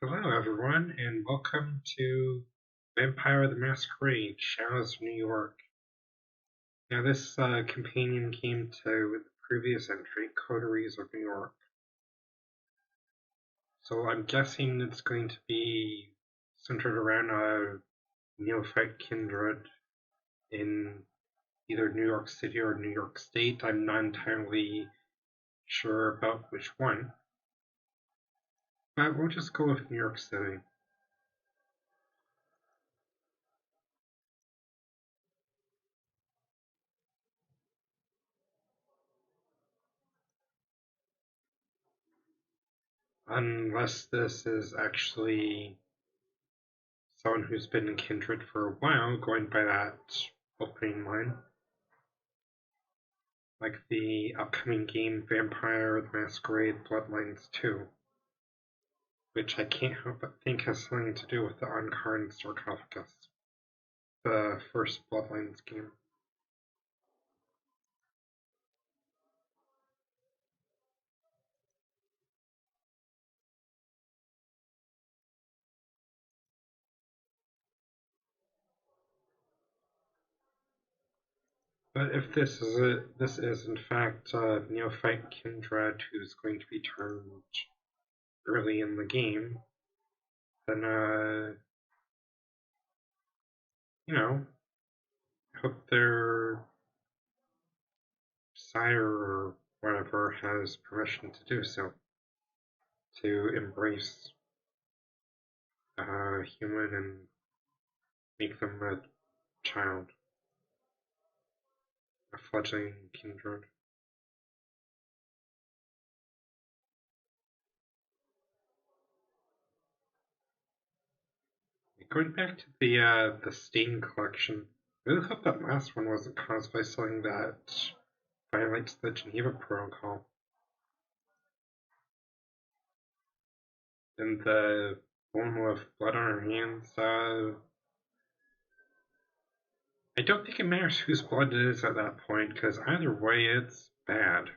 Hello, everyone, and welcome to Vampire the Masquerade: Shadows of New York. Now, this companion came to the previous entry, Coteries of New York. So I'm guessing it's going to be centered around a neophyte kindred in either New York City or New York State. I'm not entirely sure about which one, but we'll just go with New York City. Unless this is actually someone who's been in Kindred for a while, going by that opening line. Like the upcoming game Vampire the Masquerade Bloodlines 2, which I can't help but think has something to do with the Uncarned Sarcophagus, the first Bloodlines game. But if this is in fact neophyte Kindred who's going to be turned early in the game, then I hope their sire or whatever has permission to do so, to embrace a human and make them a child, a fledgling kindred. Going back to the stain collection, I really hope that last one wasn't caused by something that violates the Geneva Protocol. And the woman with blood on her hands, I don't think it matters whose blood it is at that point, because either way, it's bad.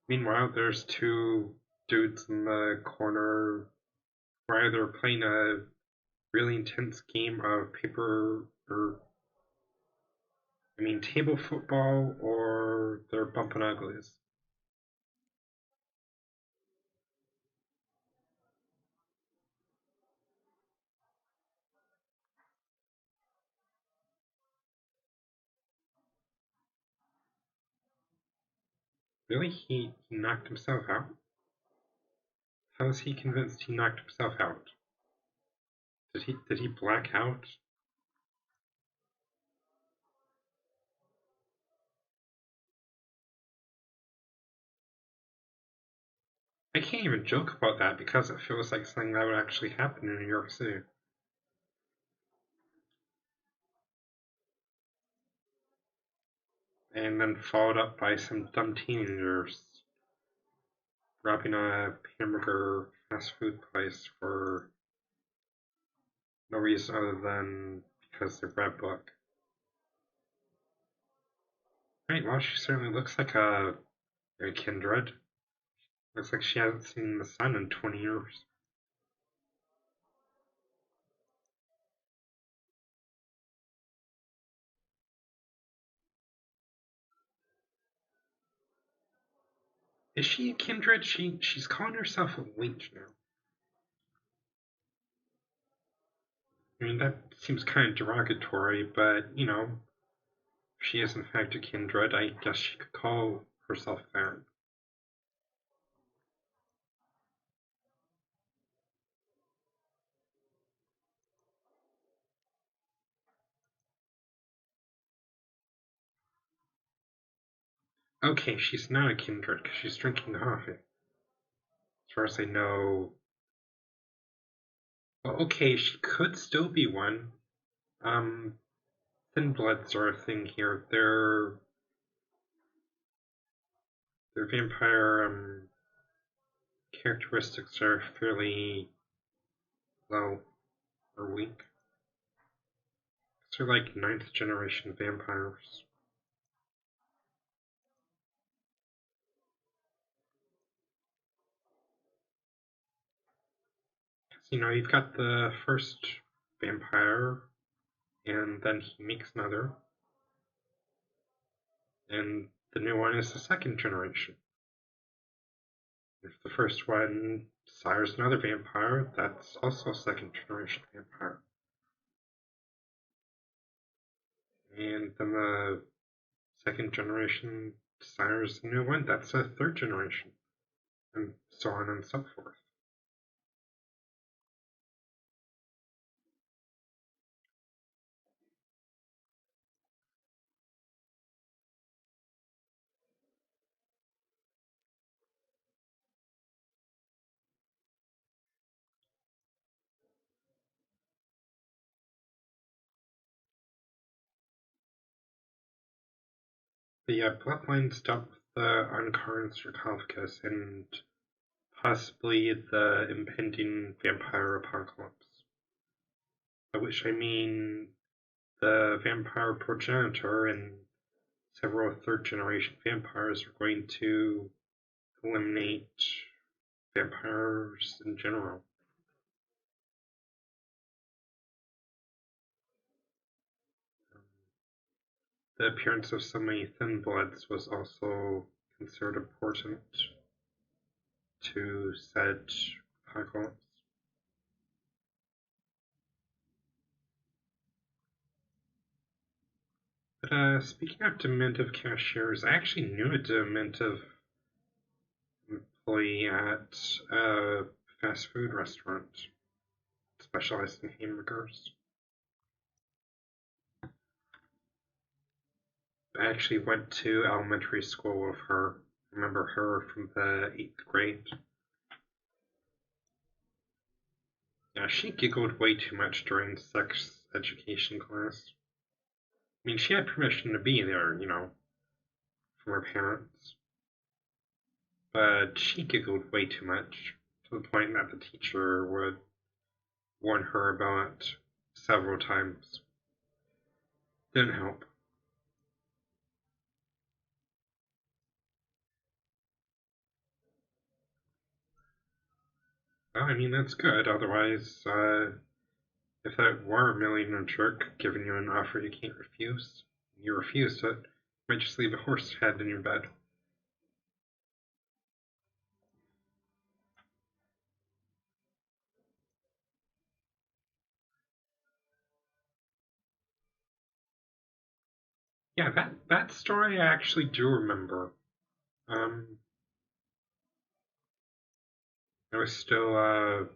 Meanwhile, there's two dudes in the corner who are either playing a really intense game of table football, or they're bumping uglies. Really? He knocked himself out? How is he convinced he knocked himself out? Did he black out? I can't even joke about that because it feels like something that would actually happen in New York City. And then followed up by some dumb teenagers robbing a hamburger fast food place for no reason other than because they read a book. Right, well, she certainly looks like a kindred. Looks like she hasn't seen the sun in 20 years. Is she a kindred? She's calling herself a witch now. I mean, that seems kind of derogatory, but, if she is in fact a kindred, I guess she could call herself that. Okay, she's not a kindred because she's drinking coffee. As far as I know. Well, okay, she could still be one. Thin bloods are a thing here. Their vampire characteristics are fairly low or weak. They're like ninth generation vampires. you've got the first vampire, and then he makes another, and the new one is the second generation. If the first one sires another vampire, that's also a second generation vampire. And then the second generation sires a new one, that's a third generation, and so on and so forth. The bloodlines dealt with the Ankar sarcophagus and possibly the impending vampire apocalypse. By which I mean the vampire progenitor and several third generation vampires are going to eliminate vampires in general. The appearance of so many thin bloods was also considered important to said apocalypse. But speaking of Dementive cashiers, I actually knew a Dementive employee at a fast food restaurant specialized in hamburgers. I actually went to elementary school with her. I remember her from the 8th grade. Yeah, she giggled way too much during sex education class. I mean, she had permission to be there, from her parents. But she giggled way too much, to the point that the teacher would warn her about several times. Didn't help. Well, I mean, that's good. Otherwise, if that were a millionaire jerk giving you an offer you can't refuse, you refused it, you might just leave a horse head in your bed. Yeah, that story I actually do remember. Um, I was still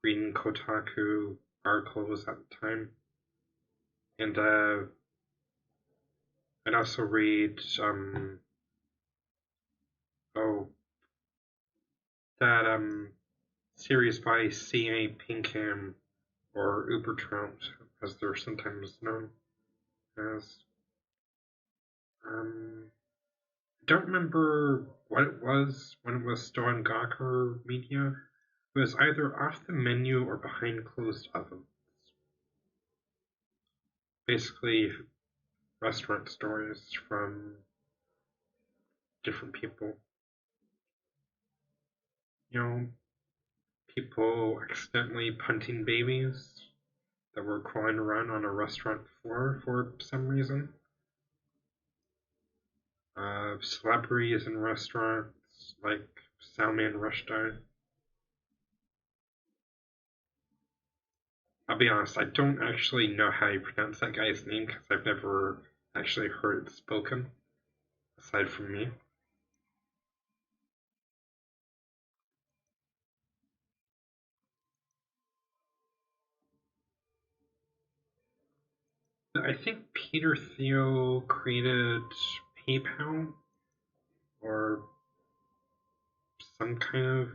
reading Kotaku articles at the time, and I'd also read oh that series by C.A. Pinkham, or Ubertrout, as they're sometimes known as. I don't remember what it was when it was still on Gawker Media. It was either off the menu or behind closed ovens. Basically, restaurant stories from different people. You know, people accidentally punting babies that were crawling around on a restaurant floor for some reason. Celebrities in restaurants like Salman Rushdie. I'll be honest, I don't actually know how you pronounce that guy's name because I've never actually heard it spoken, aside from me. I think Peter Thiel created PayPal or some kind of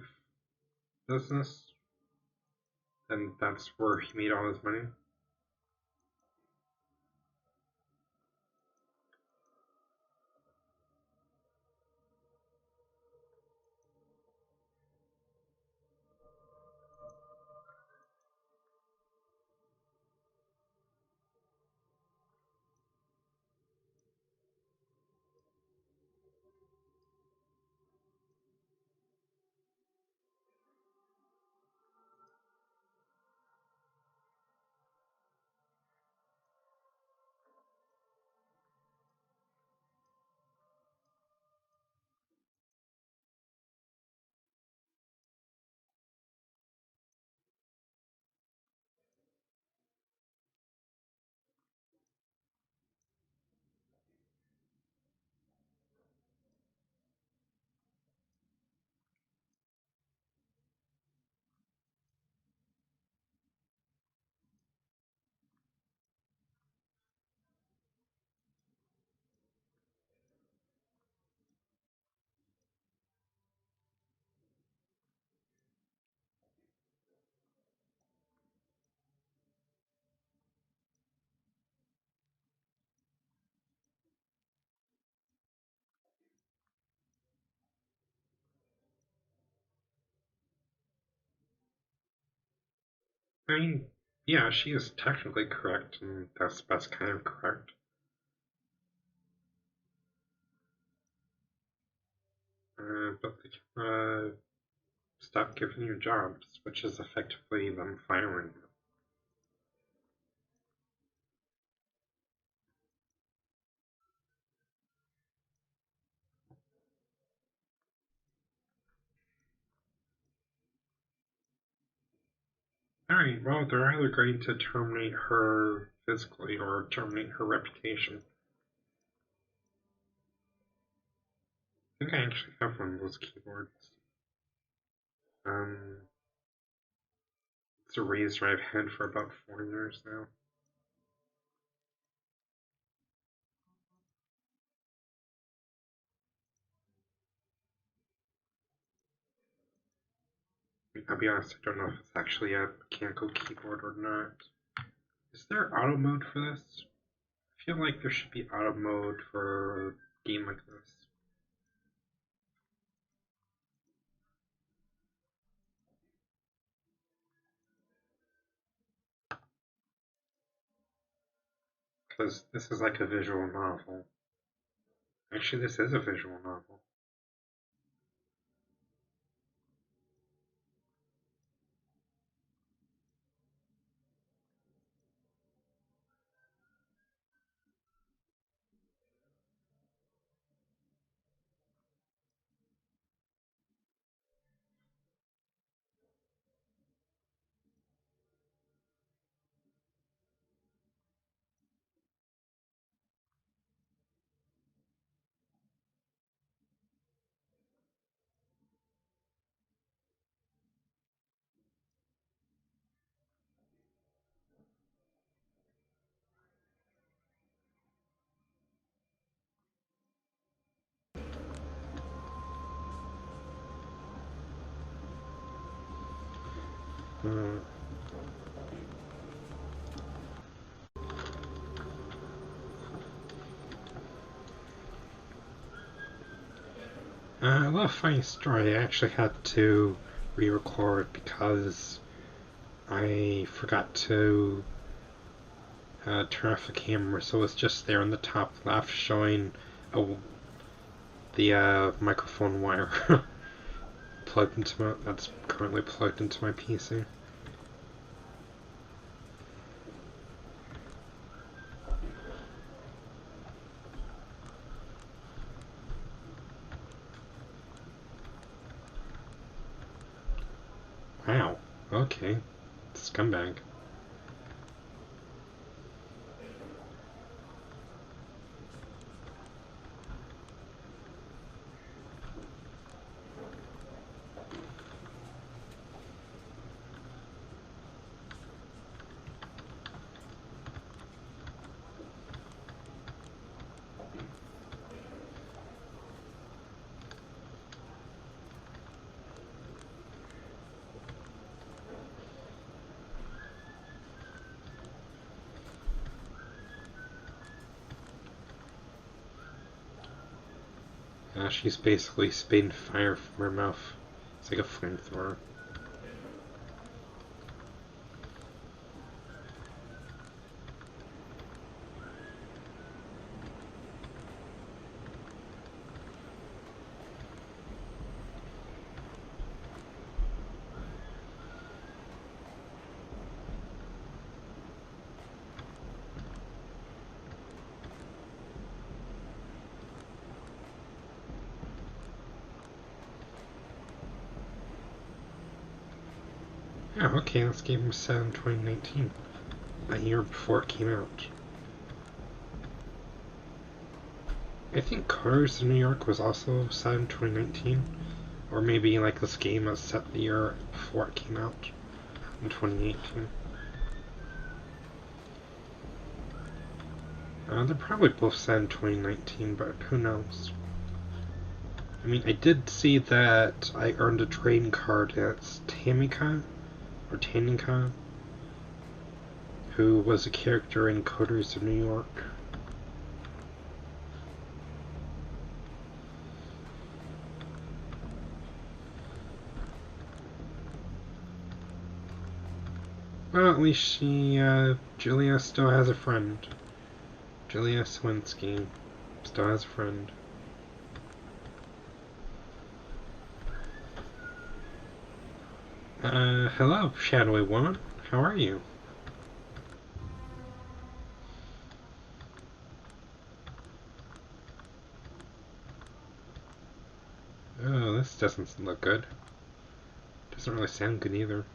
business, and that's where he made all his money. I mean, yeah, she is technically correct, and that's kind of correct. But they stop giving you jobs, which is effectively them firing you. Alright, well, they're either going to terminate her physically or terminate her reputation. I think I actually have one of those keyboards. Um, it's a Razer I've had for about 4 years now. I'll be honest, I don't know if it's actually a mechanical keyboard or not. Is there auto mode for this? I feel like there should be auto mode for a game like this. Because this is like a visual novel. Actually, this is a visual novel. Hmm. A little funny story. I actually had to re-record because I forgot to turn off the camera, so it's just there in the top left showing the microphone wire that's currently plugged into my PC. Wow. Okay. Scumbag. She's basically spitting fire from her mouth. It's like a flamethrower. Yeah, okay, this game was set in 2019, a year before it came out. I think Cars in New York was also set in 2019, or maybe like this game was set the year before it came out in 2018. They're probably both set in 2019, but who knows? I mean, I did see that I earned a trading card as Tamika, or Tanika, who was a character in Coders of New York. Well, at least Julia still has a friend. Julia Swinsky still has a friend. Hello, shadowy woman. How are you? Oh, this doesn't look good. Doesn't really sound good either.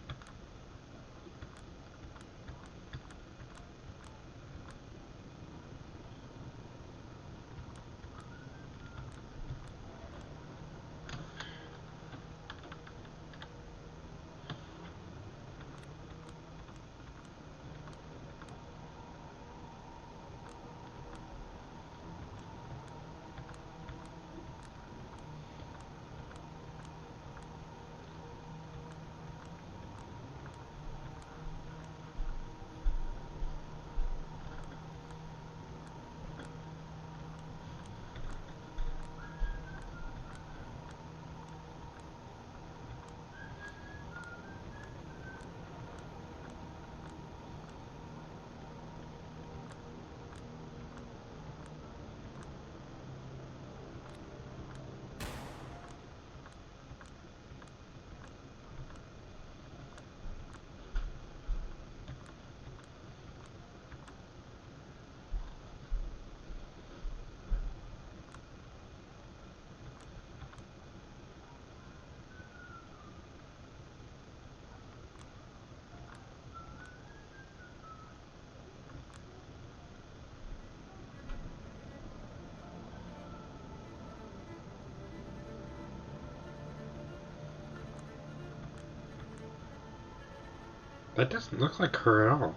That doesn't look like her at all.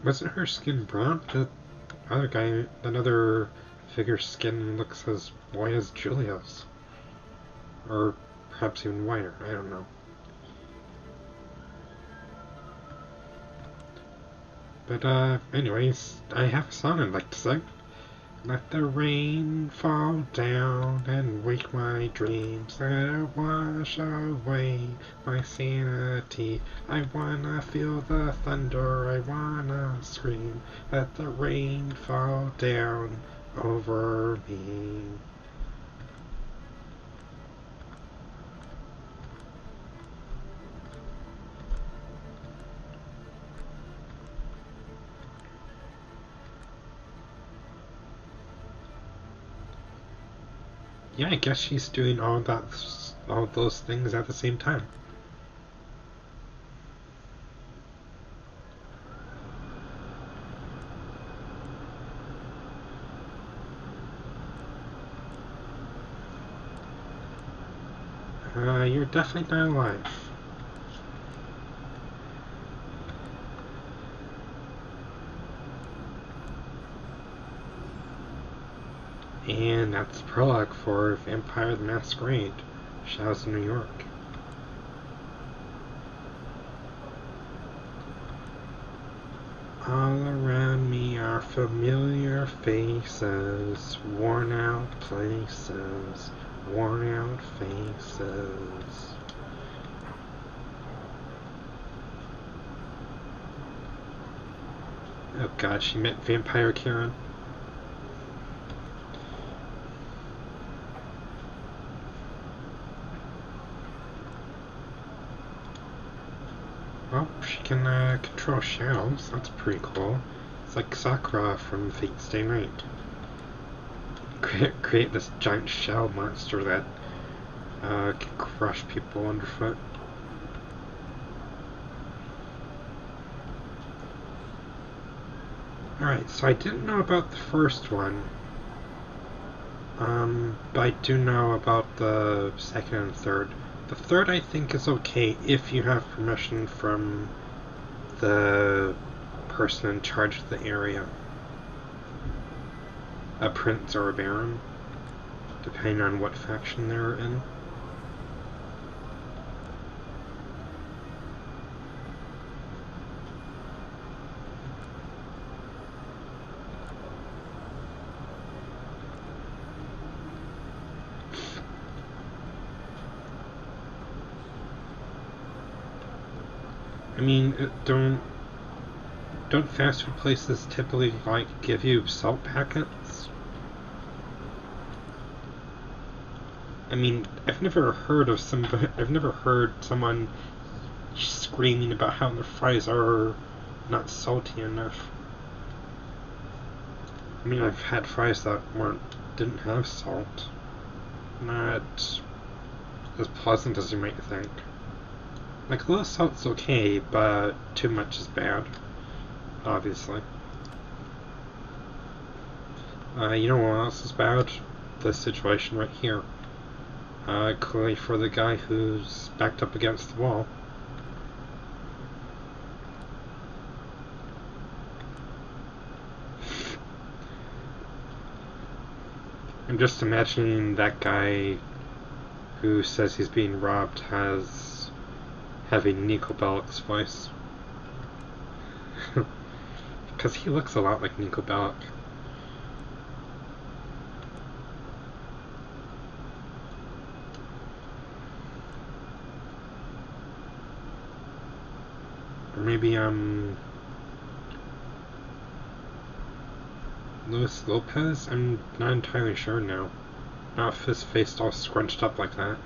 Wasn't her skin brown? The other guy, another figure's skin looks as white as Julia's. Or perhaps even whiter, I don't know. But, anyways, I have a song I'd like to sing. Let the rain fall down and wake my dreams. Let it wash away my sanity. I wanna feel the thunder, I wanna scream. Let the rain fall down over me. Yeah, I guess she's doing all those things at the same time. You're definitely not alive. And that's the prologue for Vampire the Masquerade, Shadows of New York. All around me are familiar faces, worn out places, worn out faces. Oh god, she met Vampire Karen. Well, she can control shadows. That's pretty cool. It's like Sakura from Fate Stay Night. Create this giant shell monster that can crush people underfoot. Alright, so I didn't know about the first one. But I do know about the second and third. The third I think is okay if you have permission from the person in charge of the area. A prince or a baron, depending on what faction they're in. I mean, don't fast food places typically like give you salt packets? I mean, I've never heard someone screaming about how their fries are not salty enough. I mean, I've had fries that didn't have salt. Not as pleasant as you might think. Like, a little salt's okay, but too much is bad, obviously. You know what else is bad? This situation right here. Clearly for the guy who's backed up against the wall. I'm just imagining that guy who says he's being robbed has having Nico Bellic's voice. Because he looks a lot like Nico Bellic. Or maybe, Luis Lopez? I'm not entirely sure now. Not if his face all scrunched up like that.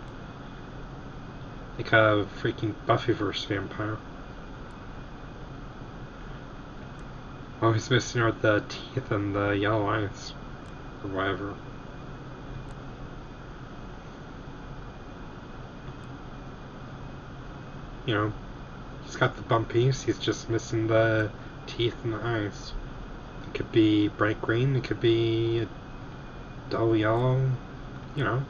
Like a freaking Buffyverse vampire. All he's missing are the teeth and the yellow eyes. Or whatever. You know, he's got the bumpies, he's just missing the teeth and the eyes. It could be bright green, it could be a dull yellow, you know,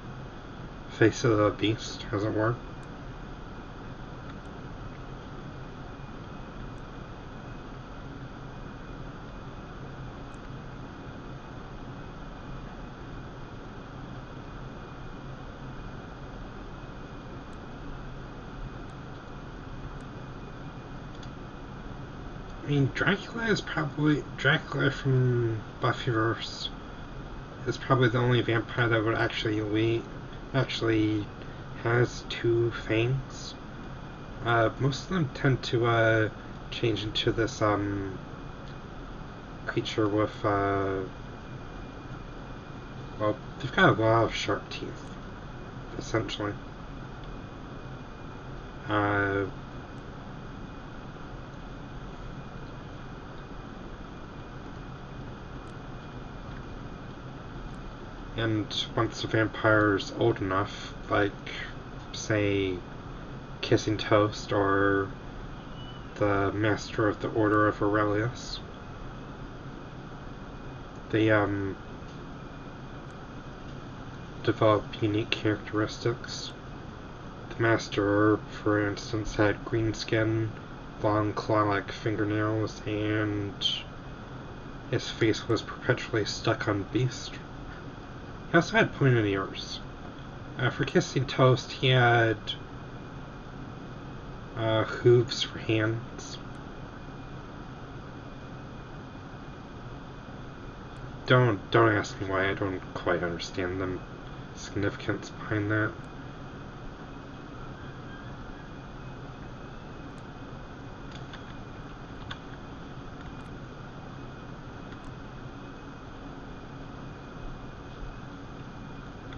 face of the beast, as it were. I mean, Dracula from Buffyverse is probably the only vampire that would actually has two fangs. Most of them tend to change into this creature with well, they've got a lot of sharp teeth, essentially. And once the vampire's old enough, like, say, Kissing Toast or the Master of the Order of Aurelius, they develop unique characteristics. The Master, for instance, had green skin, long claw-like fingernails, and his face was perpetually stuck on Beast. He also had pointed ears. For Kissing Toast, he had hooves for hands. Don't ask me why. I don't quite understand the significance behind that.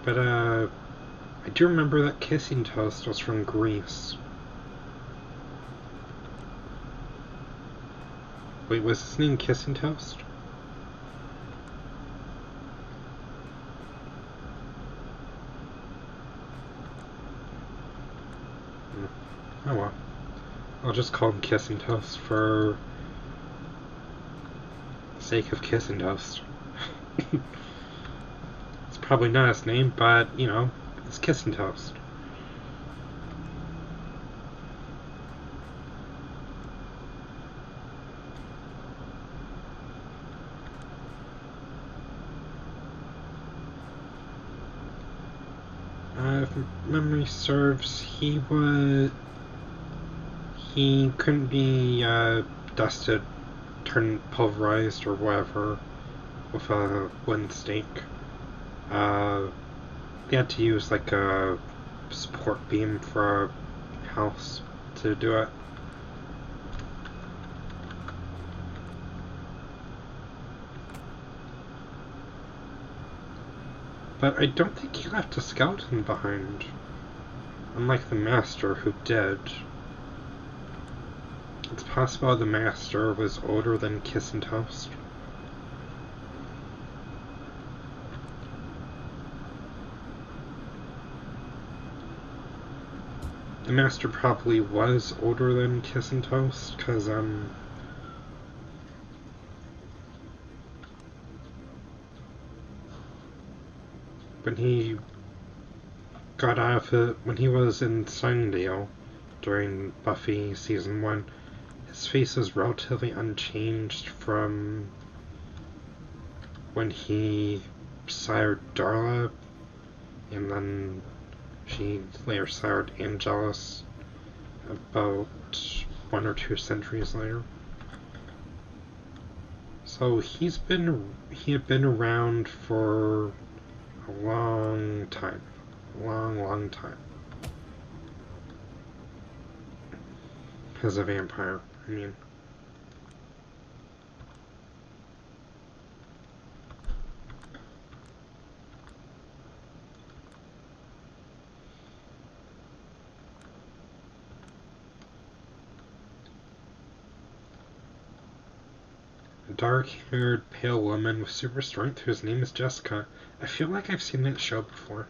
But, I do remember that Kissing Toast was from Greece. Wait, was his name Kissing Toast? Oh well. I'll just call him Kissing Toast for the sake of Kissing Toast. Probably not his name, but, you know, it's Kissing Toast. If memory serves, he couldn't be dusted, turned pulverized, or whatever with a wooden stake. They had to use like a support beam for a house to do it. But I don't think he left a skeleton behind. Unlike the Master, who did. It's possible the Master was older than Kiss and Toast. The Master probably was older than Kiss and Toast, because, when he got out of it, when he was in Sunnydale during Buffy Season 1, his face was relatively unchanged from when he sired Darla, and then she later sired Angelus about 1 or 2 centuries later. So he had been around for a long time. Long time. As a vampire, I mean. A dark-haired, pale woman with super strength whose name is Jessica. I feel like I've seen that show before.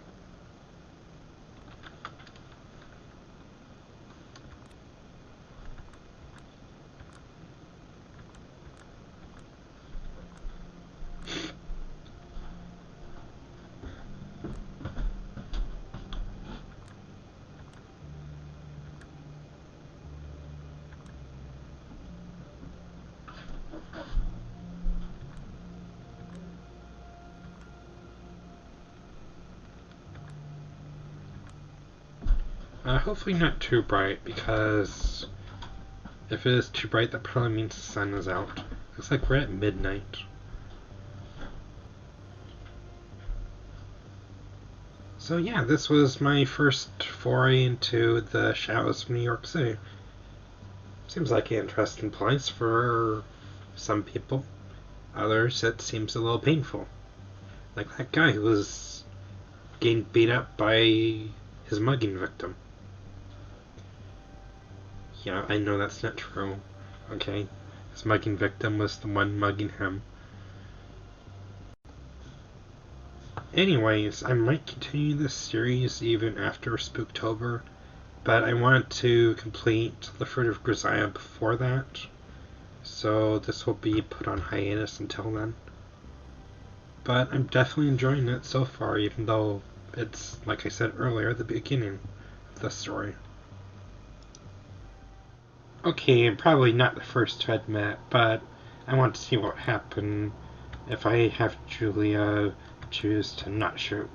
Hopefully not too bright, because if it is too bright, that probably means the sun is out. Looks like we're at midnight. So yeah, this was my first foray into the shadows of New York City. Seems like an interesting place for some people. Others, it seems a little painful. Like that guy who was getting beat up by his mugging victim. Yeah, I know that's not true. Okay? His mugging victim was the one mugging him. Anyways, I might continue this series even after Spooktober, but I want to complete The Fruit of Grisaia before that, so this will be put on hiatus until then. But I'm definitely enjoying it so far, even though it's, like I said earlier, the beginning of the story. Okay, I'm probably not the first to admit, but I want to see what happened if I have Julia choose to not shoot.